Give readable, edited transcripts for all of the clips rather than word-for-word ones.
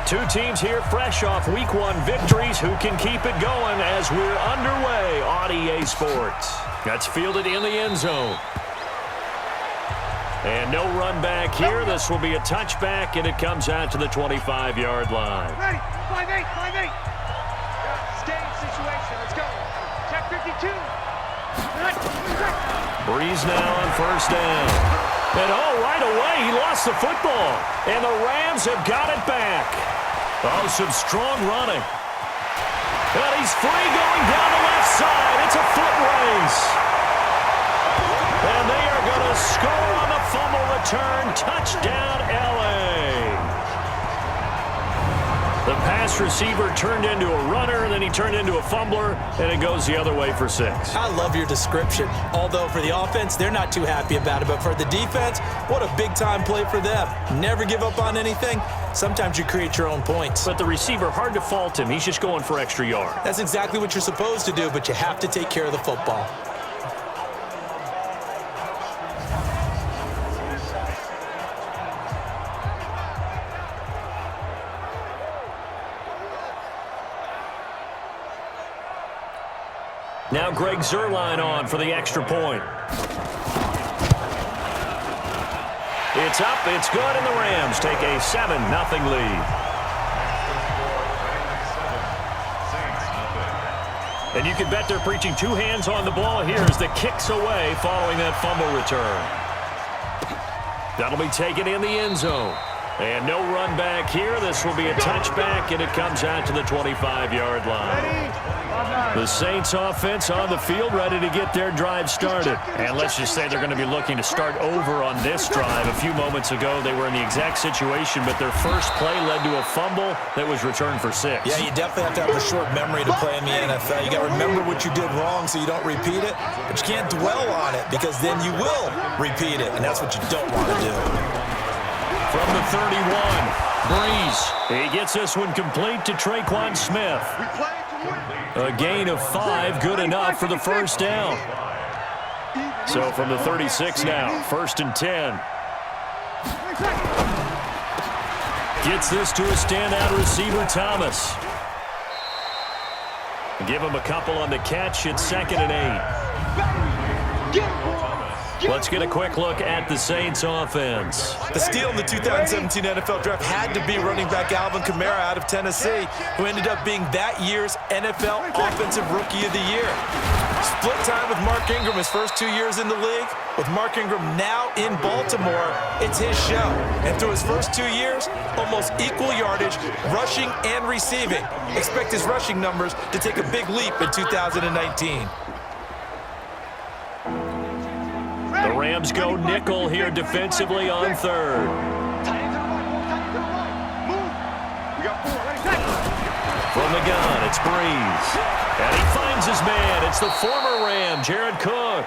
Two teams here fresh off Week 1 victories who can keep it going as we're underway on EA Sports. That's fielded in the end zone. And no run back here. This will be a touchback, and it comes out to the 25-yard line. Ready, 5-8, 5-8. Stay situation, let's go. Check 52. Breeze now on first down. And right away, he lost the football. And the Rams have got it back. Oh, some strong running. And he's free going down the left side. It's a foot race. And they are going to score on the fumble return. Touchdown, L.A. The pass receiver turned into a runner, then he turned into a fumbler, and it goes the other way for 6. I love your description. Although for the offense, they're not too happy about it. But for the defense, what a big-time play for them. Never give up on anything. Sometimes you create your own points. But the receiver, hard to fault him. He's just going for extra yard. That's exactly what you're supposed to do, but you have to take care of the football. Now Greg Zuerlein on for the extra point. It's up, it's good, and the Rams take a 7-0 lead. And you can bet they're preaching two hands on the ball here as the kick's away following that fumble return. That'll be taken in the end zone. And no run back here. This will be a touchback, and it comes out to the 25-yard line. The Saints offense on the field ready to get their drive started. And let's just say they're going to be looking to start over on this drive. A few moments ago, they were in the exact situation, but their first play led to a fumble that was returned for 6. Yeah, you definitely have to have a short memory to play in the NFL. You got to remember what you did wrong so you don't repeat it, but you can't dwell on it because then you will repeat it, and that's what you don't want to do. From the 31, Breeze. He gets this one complete to Traquan Smith. A gain of 5, good enough for the first down. So from the 36 now, 1st and 10. Gets this to a standout receiver, Thomas. Give him a couple on the catch. It's 2nd and 8. Let's get a quick look at the Saints offense. The steal in the 2017 NFL Draft had to be running back Alvin Kamara out of Tennessee, who ended up being that year's NFL Offensive Rookie of the Year. Split time with Mark Ingram his first 2 years in the league. With Mark Ingram now in Baltimore, it's his show. And through his first 2 years, almost equal yardage, rushing and receiving. Expect his rushing numbers to take a big leap in 2019. The Rams go nickel here defensively on 3rd. From the gun, it's Breeze. And he finds his man. It's the former Ram, Jared Cook.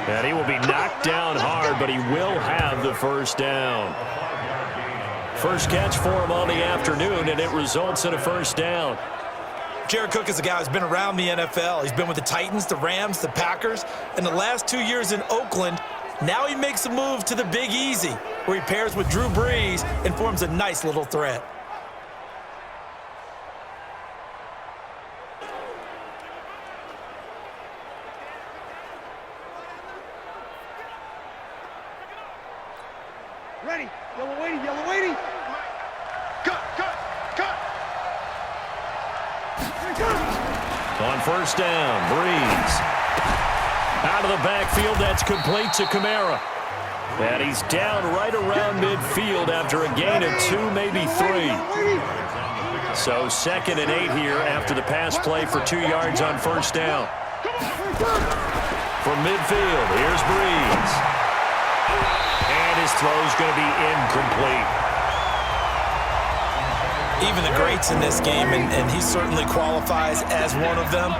And he will be knocked down hard, but he will have the first down. First catch for him on the afternoon, and it results in a first down. Jared Cook is a guy who's been around the NFL. He's been with the Titans, the Rams, the Packers, and the last 2 years in Oakland. Now he makes a move to the Big Easy, where he pairs with Drew Brees and forms a nice little threat. Ready, yellow waiting, yellow waiting. Cut. On first down, Breeze. Out of the backfield, that's complete to Kamara. And he's down right around midfield after a gain of 2, maybe 3. So 2nd and 8 here after the pass play for 2 yards on first down. From midfield, here's Breeze. And his throw's going to be incomplete. Even the greats in this game, and he certainly qualifies as one of them,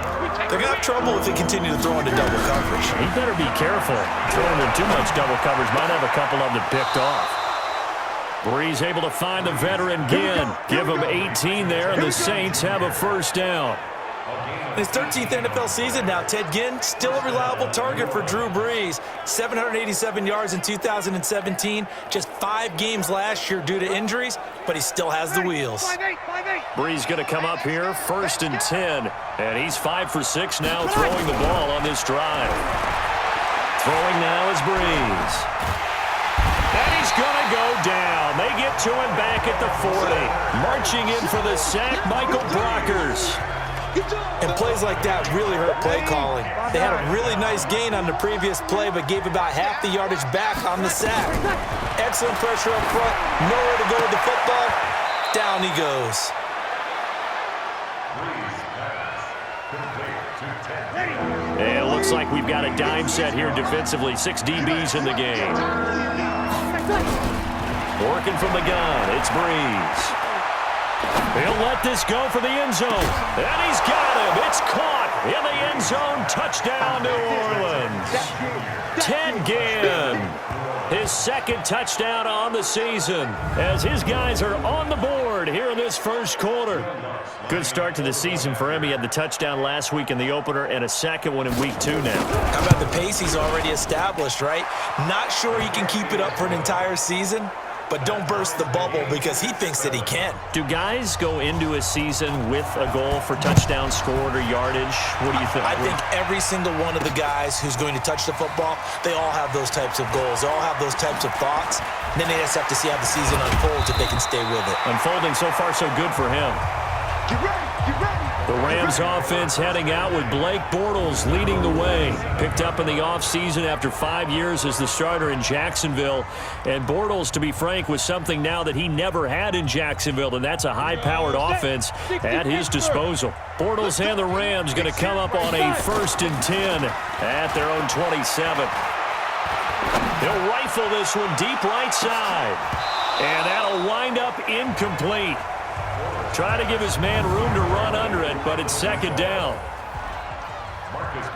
they're going to have trouble if they continue to throw into double coverage. He better be careful. Throwing in too much double coverage might have a couple of them picked off. Breeze able to find the veteran Ginn. Give him 18 there, and the Saints have a first down. In his 13th NFL season now, Ted Ginn still a reliable target for Drew Brees. 787 yards in 2017, just 5 games last year due to injuries, but he still has the wheels. Brees going to come up here, 1st and 10, and he's 5 for 6 now throwing the ball on this drive. Throwing now is Brees. And he's going to go down. They get to him back at the 40. Marching in for the sack, Michael Brockers. And plays like that really hurt play calling. They had a really nice gain on the previous play, but gave about half the yardage back on the sack. Excellent pressure up front. Nowhere to go with the football. Down he goes. And it looks like we've got a dime set here defensively. 6 DBs in the game. Working from the gun, it's Brees. He'll let this go for the end zone. And he's got him. It's caught in the end zone. Touchdown, New Orleans. Ted Ginn, his 2nd touchdown on the season, as his guys are on the board here in this first quarter. Good start to the season for him. He had the touchdown last week in the opener and a 2nd one in week 2 now. How about the pace he's already established, right? Not sure he can keep it up for an entire season, but don't burst the bubble because he thinks that he can. Do guys go into a season with a goal for touchdown scored or yardage? What do you think? I think every single one of the guys who's going to touch the football, they all have those types of goals. They all have those types of thoughts. And then they just have to see how the season unfolds if they can stay with it. Unfolding so far so good for him. Get ready, get ready. The Rams offense heading out with Blake Bortles leading the way. Picked up in the offseason after 5 years as the starter in Jacksonville. And Bortles, to be frank, was something now that he never had in Jacksonville, and that's a high-powered offense at his disposal. Bortles and the Rams going to come up on a 1st and 10 at their own 27. He'll rifle this one deep right side. And that'll wind up incomplete. Try to give his man room to run under it, but it's 2nd down.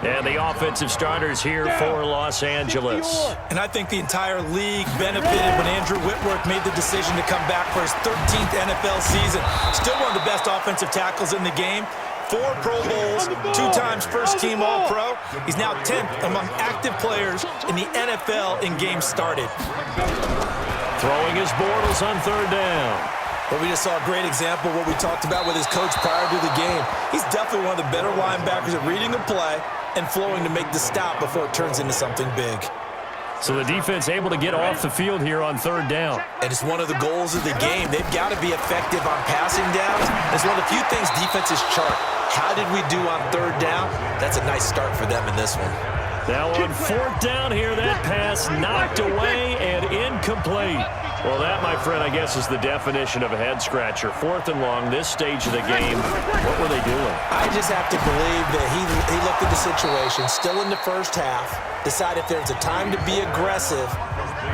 And the offensive starters here for Los Angeles. And I think the entire league benefited when Andrew Whitworth made the decision to come back for his 13th NFL season. Still one of the best offensive tackles in the game. 4 Pro Bowls, 2 times first-team All-Pro. He's now 10th among active players in the NFL in games started. Throwing his Bortles on 3rd down. But we just saw a great example of what we talked about with his coach prior to the game. He's definitely one of the better linebackers at reading the play and flowing to make the stop before it turns into something big. So the defense able to get off the field here on 3rd down. And it's one of the goals of the game. They've got to be effective on passing downs. It's one of the few things defenses chart. How did we do on 3rd down? That's a nice start for them in this one. Now on 4th down here, that pass knocked away and incomplete. Well, that, my friend, I guess is the definition of a head-scratcher. 4th and long, this stage of the game. What were they doing? I just have to believe that he looked at the situation, still in the first half, decided if there's a time to be aggressive,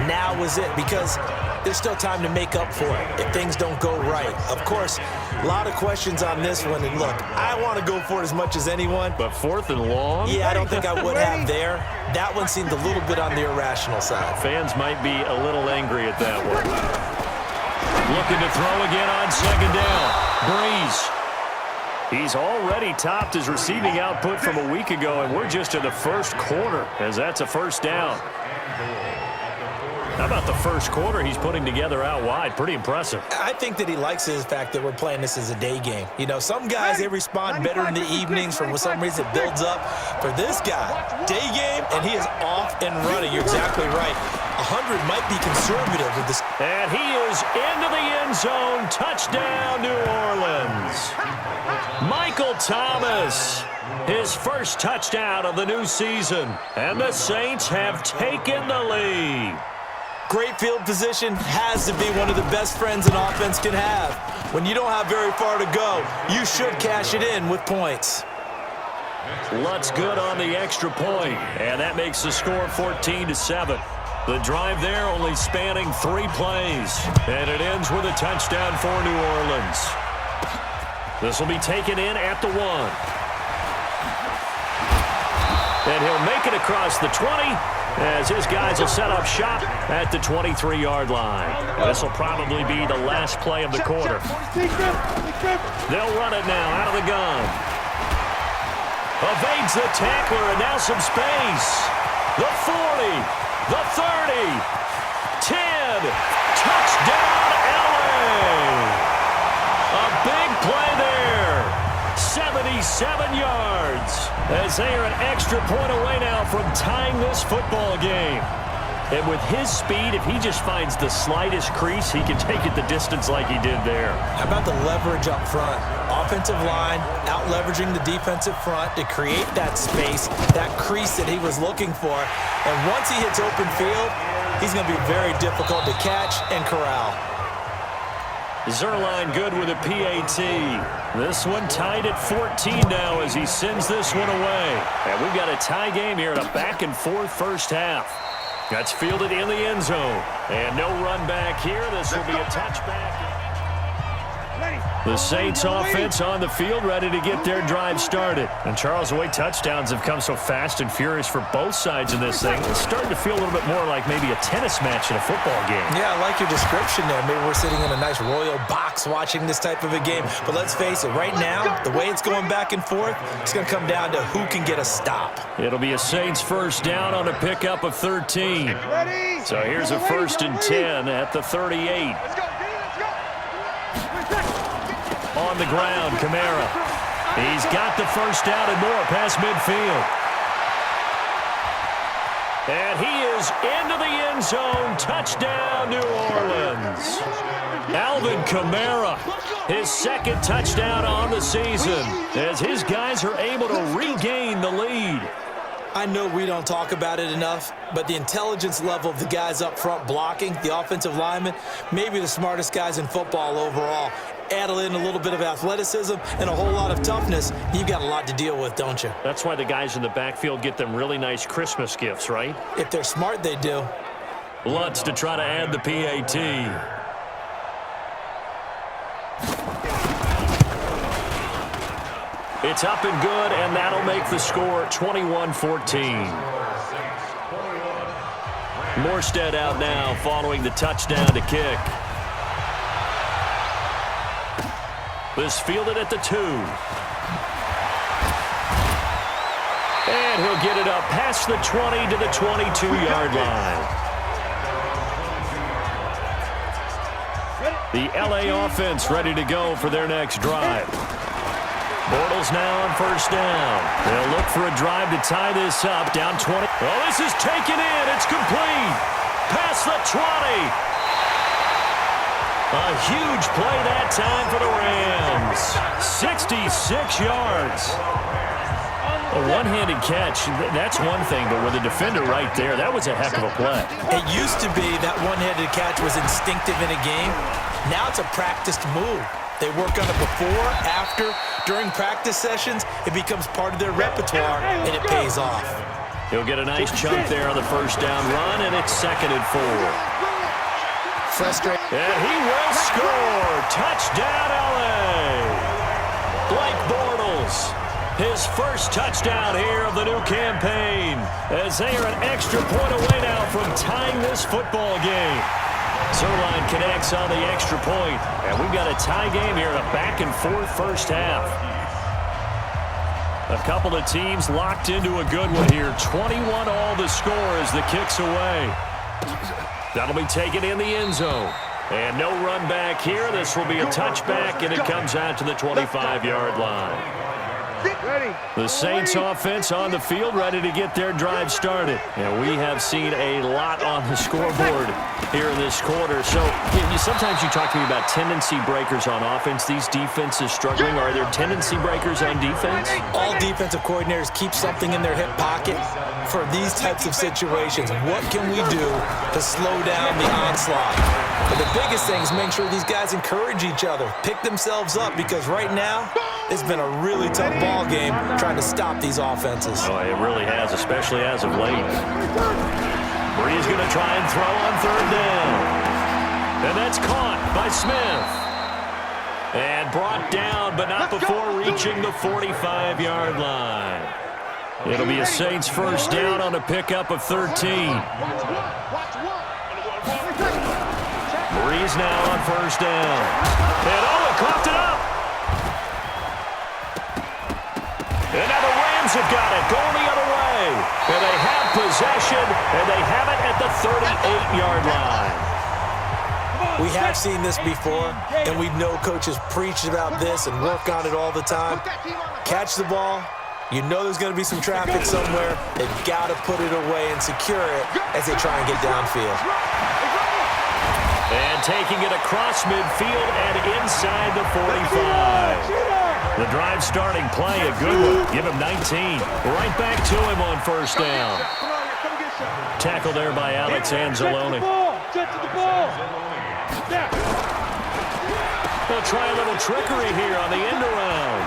now was it, because there's still time to make up for it if things don't go right. Of course, a lot of questions on this one, and look, I want to go for it as much as anyone. But 4th and long? Yeah, I don't think I would have there. That one seemed a little bit on the irrational side. Fans might be a little angry at that one. Looking to throw again on 2nd down. Brees. He's already topped his receiving output from a week ago, and we're just in the first quarter, as that's a 1st down. How about the first quarter he's putting together out wide? Pretty impressive. I think that he likes the fact that we're playing this as a day game. You know, some guys, they respond better in the evenings. For some reason, it builds up. For this guy, day game, and he is off and running. You're exactly right. 100 might be conservative with this. And he is into the end zone. Touchdown, New Orleans. Michael Thomas, his first touchdown of the new season. And the Saints have taken the lead. Great field position has to be one of the best friends an offense can have. When you don't have very far to go, you should cash it in with points. Lutz good on the extra point, and that makes the score 14-7. The drive there only spanning 3 plays, and it ends with a touchdown for New Orleans. This will be taken in at the 1. And he'll make it across the 20 as his guys will set up shop at the 23-yard line. This will probably be the last play of the quarter. They'll run it now out of the gun. Evades the tackler, and now some space. The 40, the 30, 10. Touchdown, LA! A big play there. 77 yards. As they are an extra point away now from tying this football game. And with his speed, if he just finds the slightest crease, he can take it the distance like he did there. How about the leverage up front? Offensive line out-leveraging the defensive front to create that space, that crease that he was looking for. And once he hits open field, he's going to be very difficult to catch and corral. Zuerlein good with a PAT. This one tied at 14 now as he sends this one away. And we've got a tie game here in a back-and-forth first half. That's fielded in the end zone. And no run back here. This will be a touchback. The Saints offense on the field ready to get their drive started. And Charles, the way touchdowns have come so fast and furious for both sides of this thing, it's starting to feel a little bit more like maybe a tennis match in a football game. Yeah, I like your description there. Maybe we're sitting in a nice royal box watching this type of a game. But let's face it, right now, the way it's going back and forth, it's going to come down to who can get a stop. It'll be a Saints first down on a pickup of 13. So here's a 1st and 10 at the 38. On the ground, Kamara. He's got the first down and more past midfield. And he is into the end zone. Touchdown, New Orleans. Alvin Kamara, his second touchdown on the season, as his guys are able to regain the lead. I know we don't talk about it enough, but the intelligence level of the guys up front blocking, the offensive linemen, maybe the smartest guys in football overall. Add in a little bit of athleticism and a whole lot of toughness, you've got a lot to deal with, don't you? That's why the guys in the backfield get them really nice Christmas gifts, right? If they're smart, they do. Lutz to try to add the PAT. It's up and good, and that'll make the score 21-14. Morstead out now following the touchdown to kick. This fielded at the 2. And he'll get it up past the 20 to the 22-yard line. The LA offense ready to go for their next drive. Bortles now on first down. They'll look for a drive to tie this up. Down 20. Oh, this is taken in. It's complete. Past the 20. A huge play that time for the Rams. 66 yards. A one-handed catch, that's one thing, but with a defender right there, that was a heck of a play. It used to be that one-handed catch was instinctive in a game. Now it's a practiced move. They work on it before, after, during practice sessions. It becomes part of their repertoire, and it pays off. He'll get a nice chunk there on the first down run, and it's 2nd and 4. Frustrating. And he will score. Touchdown, LA. Blake Bortles, his first touchdown here of the new campaign, as they are an extra point away now from tying this football game. Zuerlein connects on the extra point, and we've got a tie game here in a back-and-forth first half. A couple of teams locked into a good one here. 21 all the score as the kick's away. That'll be taken in the end zone. And no run back here. This will be a touchback, and it comes out to the 25-yard line. The Saints offense on the field ready to get their drive started. And we have seen a lot on the scoreboard here in this quarter. So sometimes you talk to me about tendency breakers on offense. These defenses struggling. Are there tendency breakers on defense? All defensive coordinators keep something in their hip pocket for these types of situations. What can we do to slow down the onslaught? But the biggest thing is make sure these guys encourage each other, pick themselves up, because right now it's been a really tough ball game trying to stop these offenses. Oh, it really has, especially as of late. Brees going to try and throw on third down. And that's caught by Smith. And brought down, but not before reaching the 45-yard line. It'll be a Saints first down on a pickup of 13. Brees now on first down. And Owen coughed it up. And now the Rams have And they have it at the 38-yard line. We have seen this before, and we know coaches preach about this and work on it all the time. Catch the ball. You know there's going to be some traffic somewhere. They've got to put it away and secure it as they try and get downfield. And taking it across midfield and inside the 45. The drive starting play, a good one. Give him 19. Right back to him on first down. Tackle there by Alex Anzalone. Get to the ball. They'll try a little trickery here on the end around.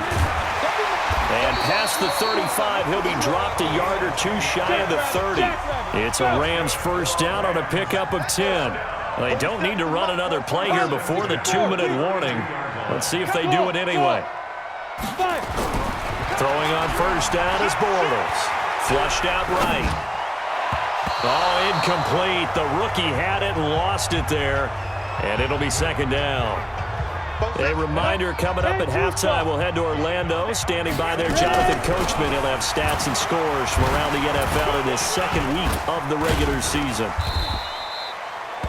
And past the 35, he'll be dropped a yard or two shy of the 30. It's a Rams first down on a pickup of 10. They don't need to run another play here before the 2-minute warning. Let's see if they do it anyway. Throwing on first down is Bortles. Flushed out right. Oh, incomplete. The rookie had it and lost it there. And it'll be second down. A reminder coming up at halftime, we'll head to Orlando. Standing by there, Jonathan Coachman. He'll have stats and scores from around the NFL in his second week of the regular season.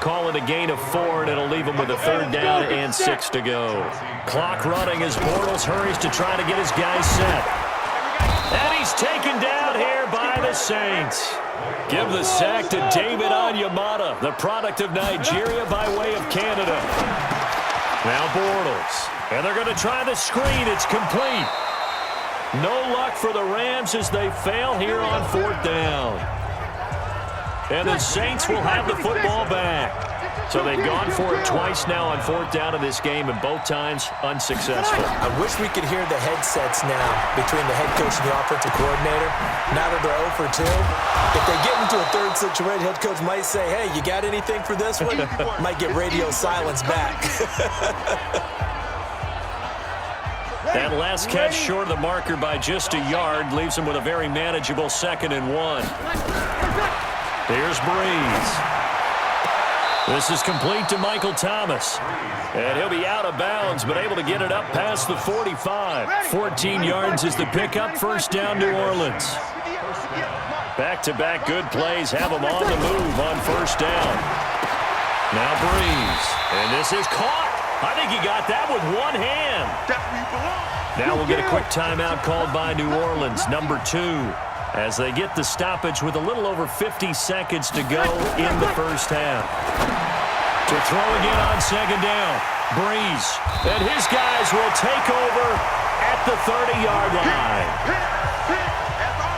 Call it a gain of 4, and it'll leave him with a third down and 6 to go. Clock running as Bortles hurries to try to get his guys set. And he's taken down here by the Saints. Give the sack to David Onyemata, the product of Nigeria by way of Canada. Now Bortles. And they're going to try the screen. It's complete. No luck for the Rams as they fail here on fourth down. And the Saints will have the football back. So they've gone for it twice now on fourth down in this game, and both times unsuccessful. I wish we could hear the headsets now between the head coach and the offensive coordinator. Now that they're 0 for 2, if they get into a third situation, head coach might say, hey, you got anything for this one? Might get radio silence back. That last catch short of the marker by just a yard leaves him with a very manageable 2nd and 1. Here's Breeze. This is complete to Michael Thomas. And he'll be out of bounds, but able to get it up past the 45. 14 yards is the pickup. First down, New Orleans. Back-to-back good plays have them on the move on first down. Now Breeze. And this is caught. I think he got that with one hand. Now we'll get a quick timeout called by New Orleans, number 2. As they get the stoppage with a little over 50 seconds to go in the first half. To throw again on second down. Breeze. And his guys will take over at the 30-yard line.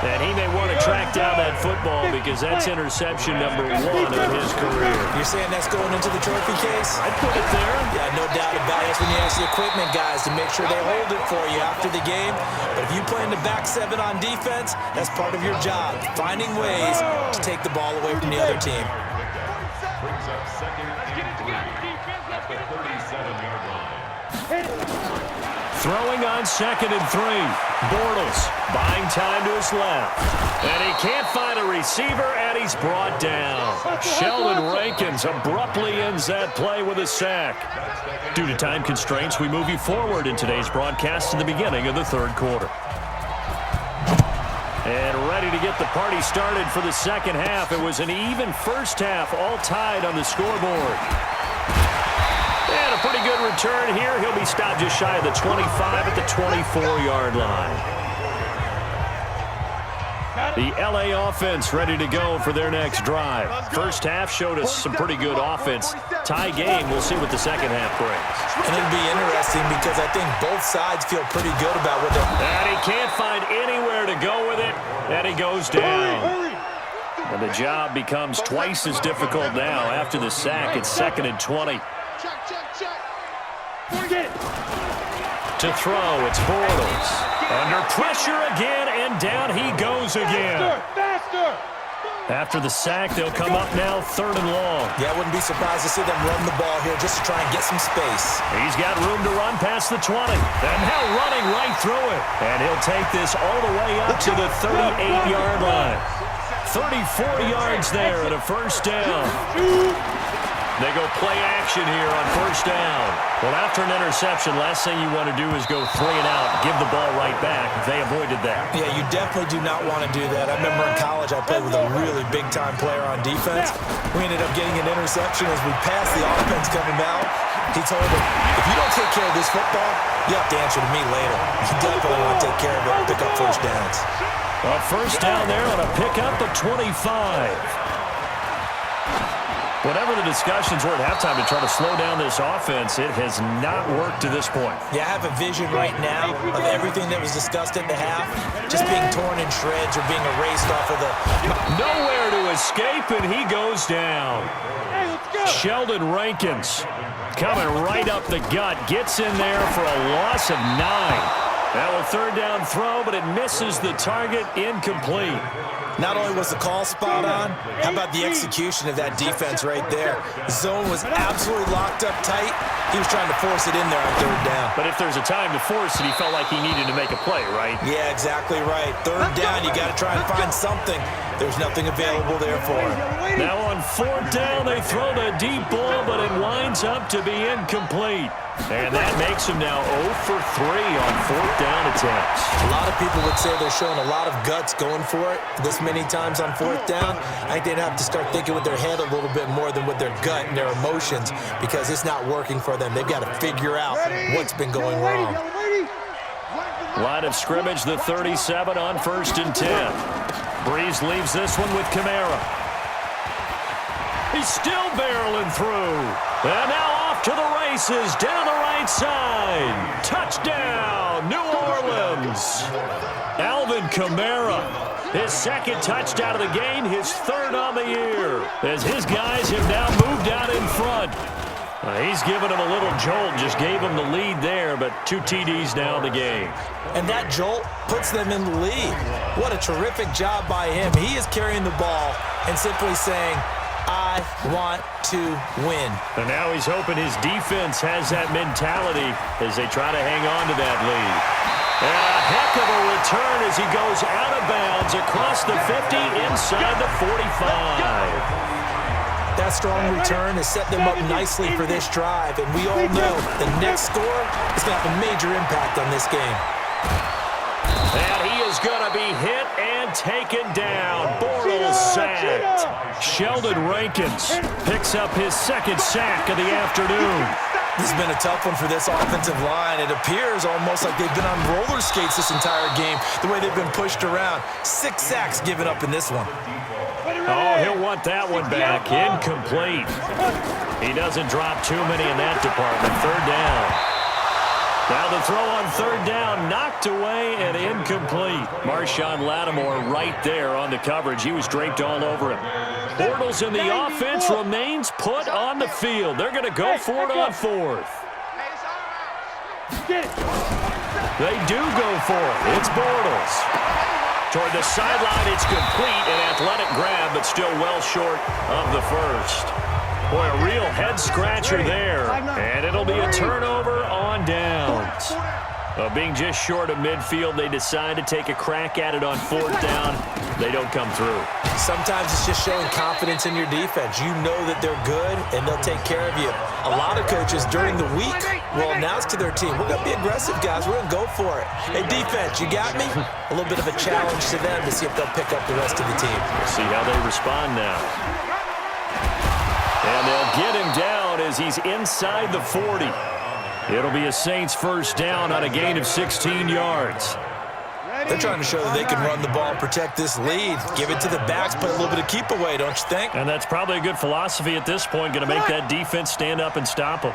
And he may want to track down that football because that's interception number 1 of his career. You're saying that's going into the trophy case? I'd put it there. Yeah, no doubt about it. That's when you ask the equipment guys to make sure they hold it for you after the game. But if you play in the back 7 on defense, that's part of your job, finding ways to take the ball away from the other team. Brings up second and 3 at the 37-yard line. Throwing on second and 3. Bortles buying time to his left. And he can't find a receiver, and he's brought down. Sheldon Rankins abruptly ends that play with a sack. Due to time constraints, we move you forward in today's broadcast to the beginning of the third quarter. And ready to get the party started for the second half. It was an even first half, all tied on the scoreboard. And a pretty good return here. He'll be stopped just shy of the 25 at the 24-yard line. The LA offense ready to go for their next drive. First half showed us some pretty good offense. Tie game. We'll see what the second half brings. And it'll be interesting because I think both sides feel pretty good about what they're... And he can't find anywhere to go with it. And he goes down. And the job becomes twice as difficult now after the sack. It's 2nd and 20. To throw, it's Bortles. Under pressure again, and down he goes again. Faster! After the sack, they'll come up now 3rd and long. Yeah, I wouldn't be surprised to see them run the ball here just to try and get some space. He's got room to run past the 20. And now running right through it. And he'll take this all the way up to the 38-yard line. 34 yards there at a first down. They go play action here on first down. Well, after an interception, last thing you want to do is go 3 and out, give the ball right back. They avoided that. Yeah, you definitely do not want to do that. I remember in college I played with a really big-time player on defense. We ended up getting an interception as we passed the offense coming out. He told him, if you don't take care of this football, you have to answer to me later. You definitely want to take care of it and pick up first downs. A first down there on a pickup of 25. Whatever the discussions were at halftime to try to slow down this offense, it has not worked to this point. Yeah, I have a vision right now of everything that was discussed at the half just being torn in shreds or being erased off of the... Nowhere to escape, and he goes down. Hey, let's go. Sheldon Rankins coming right up the gut, gets in there for a loss of 9. Now a third down throw, but it misses the target, incomplete. Not only was the call spot on, how about the execution of that defense right there? The zone was absolutely locked up tight. He was trying to force it in there on third down. But if there's a time to force it, he felt like he needed to make a play, right? Yeah, exactly right. Third down, you got to try and find something. There's nothing available there for him. Now on fourth down, they throw the deep ball, but it winds up to be incomplete. And that makes him now 0 for 3 on fourth down attempts. A lot of people would say they're showing a lot of guts going for it this many times on fourth down. I think they'd have to start thinking with their head a little bit more than with their gut and their emotions because it's not working for them. They've got to figure out what's been going wrong. Line of scrimmage, the 37 on first and 10. Breeze leaves this one with Kamara. He's still barreling through. And now off to the races, down the right side. Touchdown, New Orleans. Alvin Kamara, his second touchdown of the game, his third on the year, as his guys have now moved out in front. He's given him a little jolt, just gave him the lead there, but 2 TDs now in the game. And that jolt puts them in the lead. What a terrific job by him. He is carrying the ball and simply saying, I want to win. And now he's hoping his defense has that mentality as they try to hang on to that lead. And a heck of a return as he goes out of bounds across the 50 inside the 45. That strong return has set them up nicely for this drive, and we all know the next score is going to have a major impact on this game. And he is going to be hit and taken down. Bortles sacked. Sheldon Rankins picks up his second sack of the afternoon. This has been a tough one for this offensive line. It appears almost like they've been on roller skates this entire game, the way they've been pushed around. 6 sacks given up in this one. Oh, he'll want that one back. Incomplete. He doesn't drop too many in that department. Third down. Now the throw on third down, knocked away and incomplete. Marshawn Lattimore right there on the coverage. He was draped all over him. Bortles in the offense remains put on the field. They're going to go for it on fourth. They do go for it. It's Bortles. Toward the sideline, it's complete. An athletic grab, but still well short of the first. Boy, a real head-scratcher there. And it'll be a turnover on downs. Being just short of midfield, they decide to take a crack at it on fourth down. They don't come through. Sometimes it's just showing confidence in your defense. You know that they're good, and they'll take care of you. A lot of coaches during the week will announce to their team, we're going to be aggressive, guys. We're going to go for it. Hey, defense, you got me? A little bit of a challenge to them to see if they'll pick up the rest of the team. We'll see how they respond now. And they'll get him down as he's inside the 40. It'll be a Saints first down on a gain of 16 yards. They're trying to show that they can run the ball, protect this lead, give it to the backs, play a little bit of keep away, don't you think? And that's probably a good philosophy at this point, going to make that defense stand up and stop them.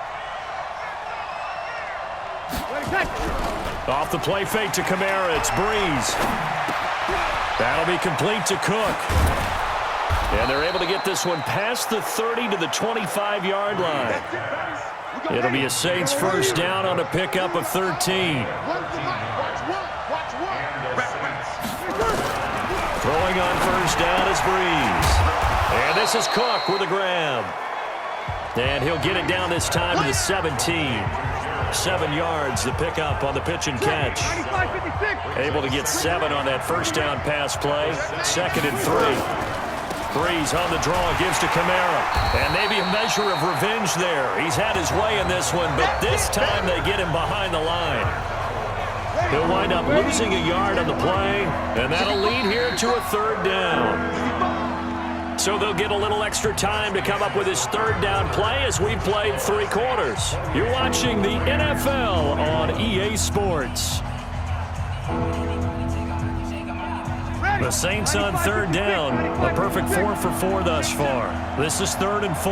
Off the play fake to Kamara, it's Breeze. That'll be complete to Cook. And they're able to get this one past the 30 to the 25-yard line. It'll be a Saints first down on a pickup of 13. Throwing on first down is Breeze. And this is Cook with a grab. And he'll get it down this time to the 17. 7 yards, the pickup on the pitch and catch. Able to get 7 on that first down pass play. 2nd and 3. Breeze on the draw, gives to Kamara. And maybe a measure of revenge there. He's had his way in this one, but this time they get him behind the line. He'll wind up losing a yard on the play, and that'll lead here to a third down. So they'll get a little extra time to come up with his third down play as we've played 3 quarters. You're watching the NFL on EA Sports. The Saints on third down, a perfect 4 for 4 thus far. This is 3rd and 4.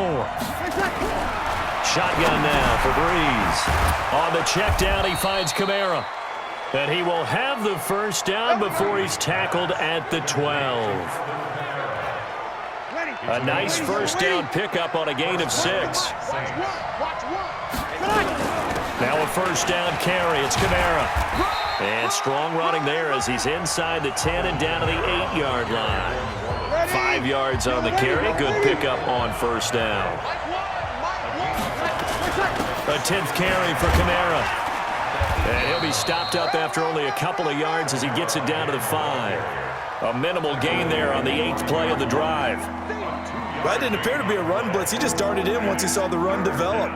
Shotgun now for Breeze. On the check down, he finds Kamara. And he will have the first down before he's tackled at the 12. A nice first down pickup on a gain of 6. Now a first down carry. It's Kamara. And strong running there as he's inside the 10 and down to the 8-yard line. 5 yards on the carry. Good pickup on first down. A 10th carry for Kamara. And he'll be stopped up after only a couple of yards as he gets it down to the 5. A minimal gain there on the 8th play of the drive. That didn't appear to be a run blitz. He just started in once he saw the run develop.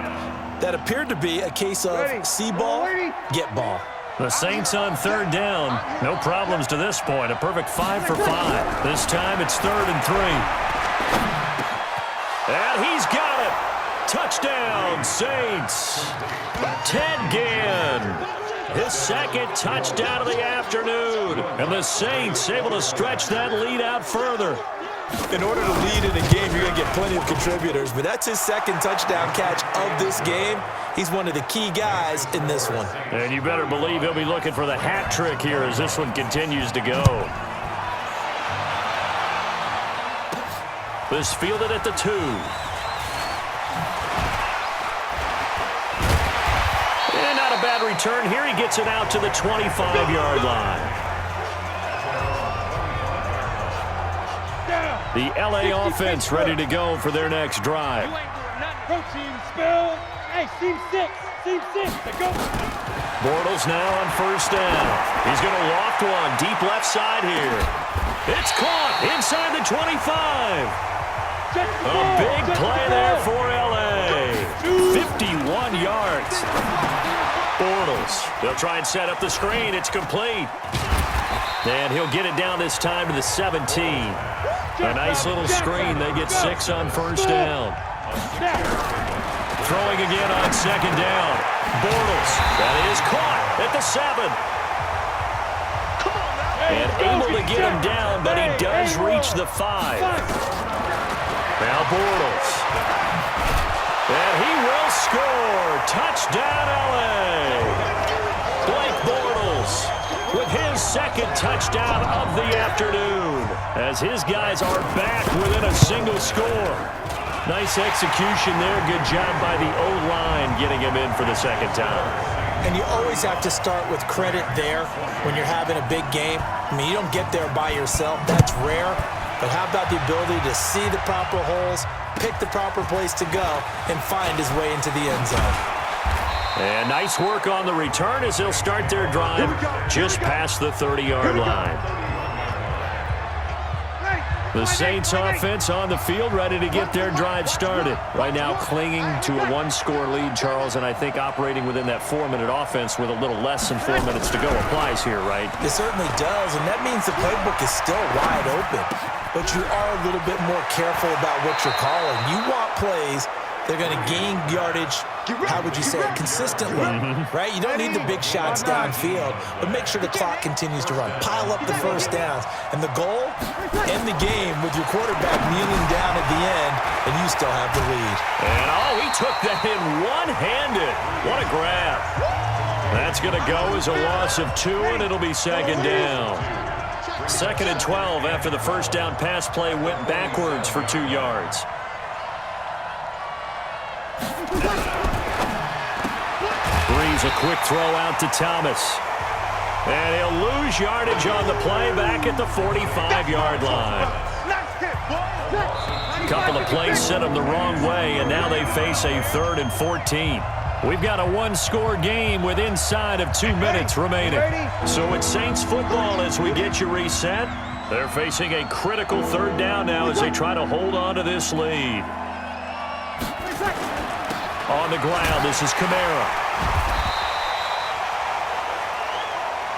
That appeared to be a case of see ball, get ball. The Saints on third down. No problems to this point. A perfect 5 for 5. This time it's 3rd and 3. And he's got it. Touchdown, Saints. Ted Ginn. His 2nd touchdown of the afternoon. And the Saints able to stretch that lead out further. In order to lead in a game, you're going to get plenty of contributors, but that's his 2nd touchdown catch of this game. He's one of the key guys in this one. And you better believe he'll be looking for the hat trick here as this one continues to go. This fielded at the 2. And not a bad return here. He gets it out to the 25-yard line. The LA offense ready to go for their next drive. Protein spill. Hey, team 6. Team 6. Go. Bortles now on first down. He's going to loft one deep left side here. It's caught inside the 25. A big play there for LA. 51 yards. Bortles. They'll try and set up the screen. It's complete. And he'll get it down this time to the 17. A nice little screen. They get 6 on first down. Throwing again on second down. Bortles. That is caught at the 7. And able to get him down, but he does reach the 5. Now Bortles. And he will score. Touchdown, LA. Blake Bortles with his 2nd touchdown of the afternoon as his guys are back within a single score. Nice execution there. Good job by the O-line getting him in for the 2nd time. And you always have to start with credit there when you're having a big game. I mean, you don't get there by yourself. That's rare. But how about the ability to see the proper holes, pick the proper place to go, and find his way into the end zone? And nice work on the return as they'll start their drive just past the 30-yard line. The Saints offense on the field ready to get their drive started. Right now clinging to a 1-score lead, Charles, and I think operating within that 4-minute offense with a little less than 4 minutes to go applies here, right? It certainly does, and that means the playbook is still wide open. But you are a little bit more careful about what you're calling. You want plays that are going to gain yardage, how would you say it, consistently, right? You don't need the big shots downfield, but make sure the clock continues to run. Pile up the first downs. And the goal, end the game with your quarterback kneeling down at the end, and you still have the lead. And, he took that in one-handed. What a grab. That's going to go as a loss of 2, and it'll be 2nd down. 2nd and 12 after the first down pass play went backwards for 2 yards. Breeze a quick throw out to Thomas. And he'll lose yardage on the play back at the 45-yard line. Couple of plays sent them the wrong way, and now they face a 3rd and 14. We've got a 1-score game with inside of 2 minutes remaining. So it's Saints football as we get you reset. They're facing a critical third down now as they try to hold on to this lead. On the ground, this is Kamara.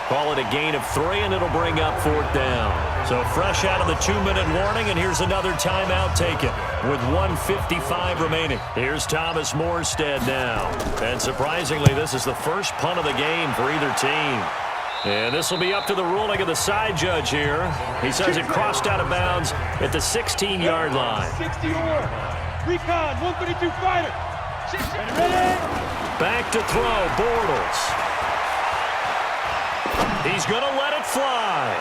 Call it a gain of 3, and it'll bring up 4th down. So fresh out of the 2-minute warning, and here's another timeout taken with 1:55 remaining. Here's Thomas Morstead now. And surprisingly, this is the first punt of the game for either team. And this will be up to the ruling of the side judge here. He says it crossed out of bounds at the 16-yard line. 60 or recon, 132 fighter. Ready? Back to throw, Bortles. He's going to let it fly.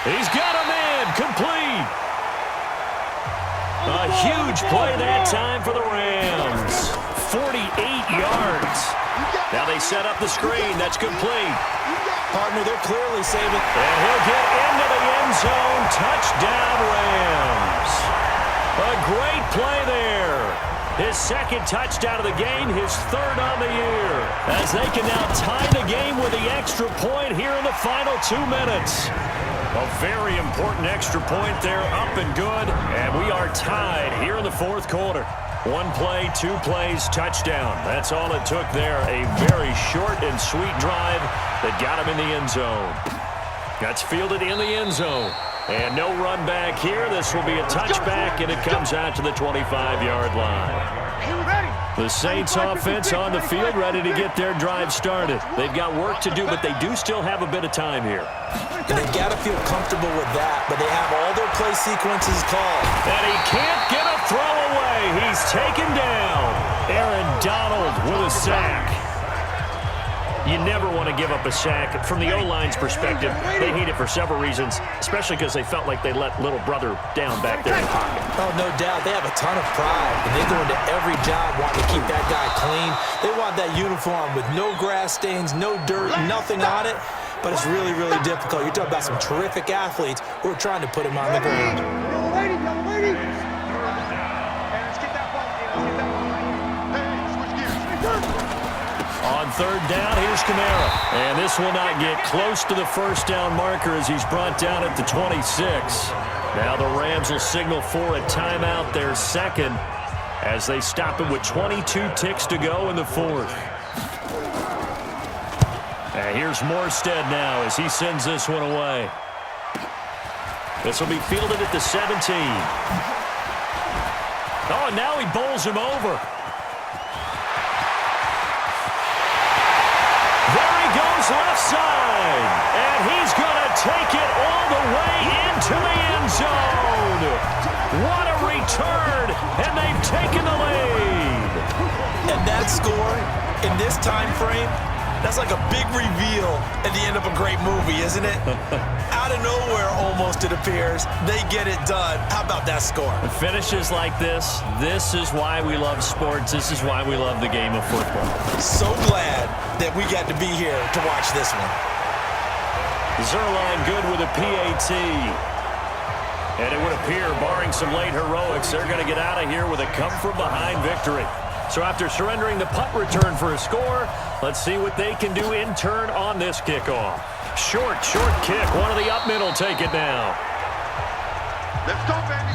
He's got a man, complete. A huge play that time for the Rams. 48 yards. Now they set up the screen. That's complete. Partner, they're clearly saving. And he'll get into the end zone. Touchdown, Rams. A great play there. His second touchdown of the game, his 3rd on the year. As they can now tie the game with the extra point here in the final 2 minutes. A very important extra point there, up and good. And we are tied here in the 4th quarter. 1 play, 2 plays, touchdown. That's all it took there. A very short and sweet drive that got him in the end zone. That's fielded in the end zone. And no run back here. This will be a touchback, and it comes out to the 25-yard line. The Saints offense on the field, ready to get their drive started. They've got work to do, but they do still have a bit of time here. And they've got to feel comfortable with that, but they have all their play sequences called. And he can't get a throw away. He's taken down. Aaron Donald with a sack. You never want to give up a sack. From the O-line's perspective, they hate it for several reasons, especially because they felt like they let little brother down back there in the pocket. Oh, no doubt. They have a ton of pride, and they go into every job wanting to keep that guy clean. They want that uniform with no grass stains, no dirt, nothing on it. But it's really, really difficult. You're talking about some terrific athletes who are trying to put him on the ground. Young lady, young lady. Hey, let's get that ball. Let's get that ball right here. Hey, switch gears. On 3rd down, here's Kamara. And this will not get close to the 1st down marker as he's brought down at the 26. Now the Rams will signal for a timeout, their 2nd, as they stop it with 22 ticks to go in the 4th. And here's Morstead now as he sends this one away. This will be fielded at the 17. Oh, and now he bowls him over. There he goes left side. And he's going to take it all the way into the end zone. What a return. And they've taken the lead. And that score in this time frame, that's like a big reveal at the end of a great movie, isn't it? Out of nowhere, almost, it appears. They get it done. How about that score? Finishes like this is why we love sports. This is why we love the game of football. So glad that we got to be here to watch this one. Zuerlein good with a PAT. And it would appear, barring some late heroics, they're going to get out of here with a come-from-behind victory. So after surrendering the punt return for a score, let's see what they can do in turn on this kickoff. Short kick. One of the up middle take it now. Let's go, baby.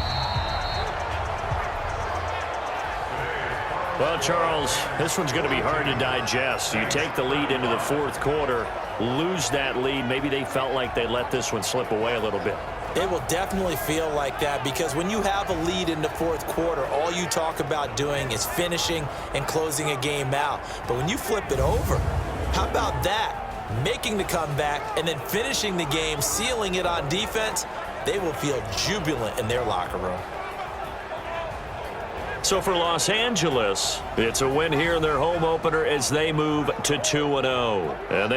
Well, Charles, this one's going to be hard to digest. You take the lead into the 4th quarter, lose that lead. Maybe they felt like they let this one slip away a little bit. It will definitely feel like that because when you have a lead in the 4th quarter, all you talk about doing is finishing and closing a game out. But when you flip it over, how about that? Making the comeback and then finishing the game, sealing it on defense, they will feel jubilant in their locker room. So for Los Angeles, it's a win here in their home opener as they move to 2-0. And they